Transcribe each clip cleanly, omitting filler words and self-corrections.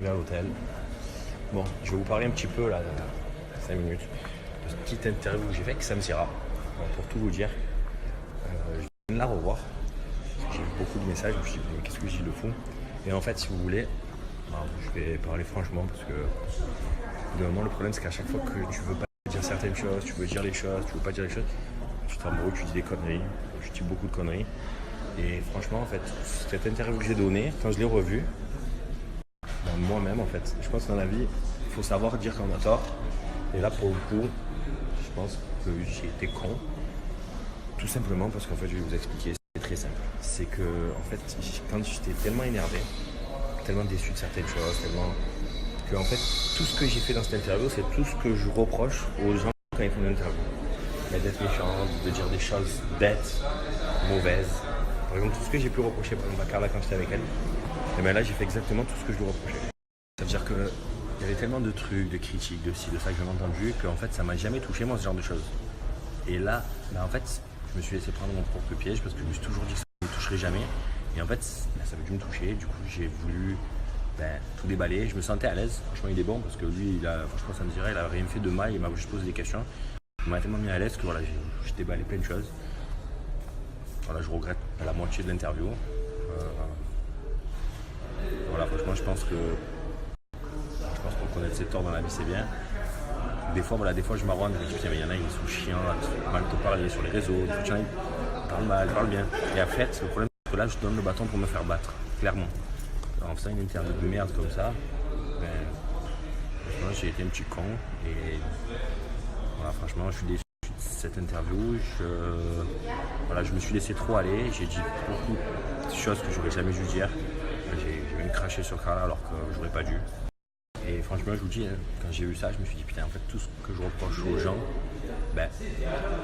à l'hôtel. Bon, je vais vous parler un petit peu là, 5 minutes, de cette petite interview que j'ai faite avec Sam Sira. Bon, pour tout vous dire, je viens de la revoir. J'ai eu beaucoup de messages, je me suis dit, mais qu'est-ce que je dis de fou? Et en fait, si vous voulez, je vais parler franchement parce que le problème c'est qu'à chaque fois que tu veux pas dire certaines choses, tu veux dire les choses, tu veux pas dire les choses, tu t'embrouilles, tu dis des conneries, je dis beaucoup de conneries. Et franchement, en fait, cette interview que j'ai donnée, quand je l'ai revue, moi-même, en fait, je pense que dans la vie, il faut savoir dire quand on a tort. Et là, pour le coup, je pense que j'ai été con. Tout simplement parce qu'en fait, je vais vous expliquer, c'est très simple. C'est que, en fait, quand j'étais tellement énervé, tellement déçu de certaines choses, tellement que, en fait, tout ce que j'ai fait dans cette interview, c'est tout ce que je reproche aux gens quand ils font une interview. Mais d'être méchant, de dire des choses bêtes, mauvaises. Par exemple, tout ce que j'ai pu reprocher à Carla quand j'étais avec elle, et bien là, j'ai fait exactement tout ce que je lui reprochais. Ça veut dire qu'il y avait tellement de trucs, de critiques, de ci, de ça que j'en ai entendu, qu'en fait, ça m'a jamais touché, moi, ce genre de choses. Et là, en fait, je me suis laissé prendre mon propre piège parce que je me suis toujours dit que ça ne me toucherait jamais. Et en fait, ça avait dû me toucher. Du coup, j'ai voulu tout déballer. Je me sentais à l'aise. Franchement, il est bon parce que lui, franchement, ça me dirait, il a rien fait de mal. Il m'a juste posé des questions. Il m'a tellement mis à l'aise que voilà, j'ai déballé plein de choses. Voilà, je regrette la moitié de l'interview. Voilà, franchement, je pense qu'on connaître ses torts dans la vie, c'est bien. Des fois, je m'arrête et je me dis, mais il y en a, ils sont chiants, ils sont mal te parler sur les réseaux, ils parlent mal, ils parlent bien. Et en fait, le problème, c'est que là, je donne le bâton pour me faire battre, clairement. Alors, en faisant une interview de merde comme ça, franchement, j'ai été un petit con. Et voilà, franchement, je suis déçu de cette interview. Je me suis laissé trop aller. J'ai dit beaucoup de choses que j'aurais jamais dû dire. J'ai même craché sur Carla alors que j'aurais pas dû. Et franchement, je vous dis, quand j'ai vu ça, je me suis dit, putain, en fait, tout ce que je reproche aux gens,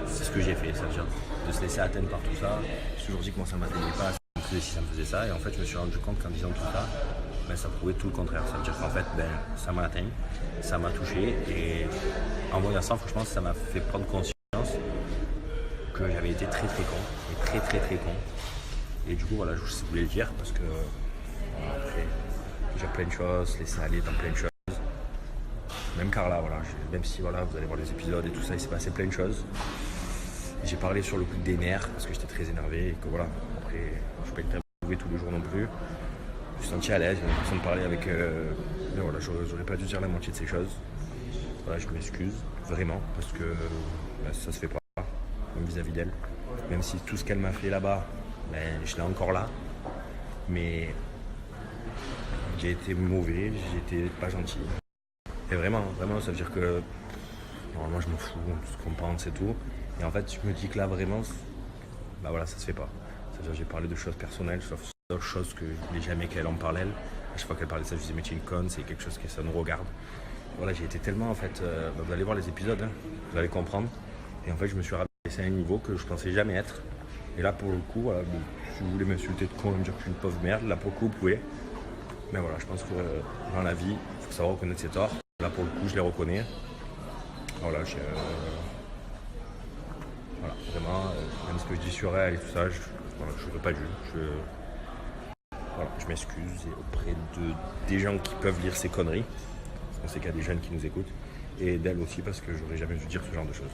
c'est ce que j'ai fait. Ça veut dire de se laisser atteindre par tout ça. J'ai toujours dit que moi, ça ne m'atteignait pas, ça me faisait ci, ça me faisait ça. Et en fait, je me suis rendu compte qu'en disant tout ça, ça prouvait tout le contraire. Ça veut dire qu'en fait, ça m'a atteint, ça m'a touché. Et en voyant ça, franchement, ça m'a fait prendre conscience que j'avais été très très con. Et très très très con. Et du coup, voilà, je voulais le dire parce que après, j'ai plein de choses, laisser aller dans plein de choses. Même Carla, voilà, même si voilà, vous allez voir les épisodes et tout ça, il s'est passé plein de choses. J'ai parlé sur le coup des nerfs parce que j'étais très énervé et que voilà, après, je ne peux pas interviewer tous les jours non plus. Je me suis senti à l'aise, j'ai l'impression de parler avec. Mais voilà, j'aurais pas dû dire la moitié de ces choses. Voilà, je m'excuse, vraiment, parce que ça se fait pas, même vis-à-vis d'elle. Même si tout ce qu'elle m'a fait là-bas, je l'ai encore là. Mais j'ai été mauvais, j'ai été pas gentil. Et vraiment, ça veut dire que normalement je m'en fous de ce qu'on pense et tout. Et en fait, je me dis que là vraiment, voilà, ça se fait pas. C'est-à-dire j'ai parlé de choses personnelles, sauf d'autres choses que je voulais jamais qu'elle en parle elle. À chaque fois qu'elle parlait de ça, je disais mais tu es une conne, c'est quelque chose que ça nous regarde. Voilà, j'ai été tellement en fait, vous allez voir les épisodes, vous allez comprendre. Et en fait, je me suis rabaissé à un niveau que je pensais jamais être. Et là, pour le coup, voilà, si vous voulez m'insulter de con et me dire que je suis une pauvre merde, là pour le coup, vous pouvez. Mais voilà, je pense que dans la vie, il faut savoir reconnaître ses torts. Là, pour le coup, je les reconnais. Voilà, vraiment, même ce que je dis sur elle et tout ça, je n'aurais pas dû. Je m'excuse auprès des gens qui peuvent lire ces conneries. Parce qu'on sait qu'il y a des jeunes qui nous écoutent. Et d'elle aussi, parce que j'aurais jamais dû dire ce genre de choses.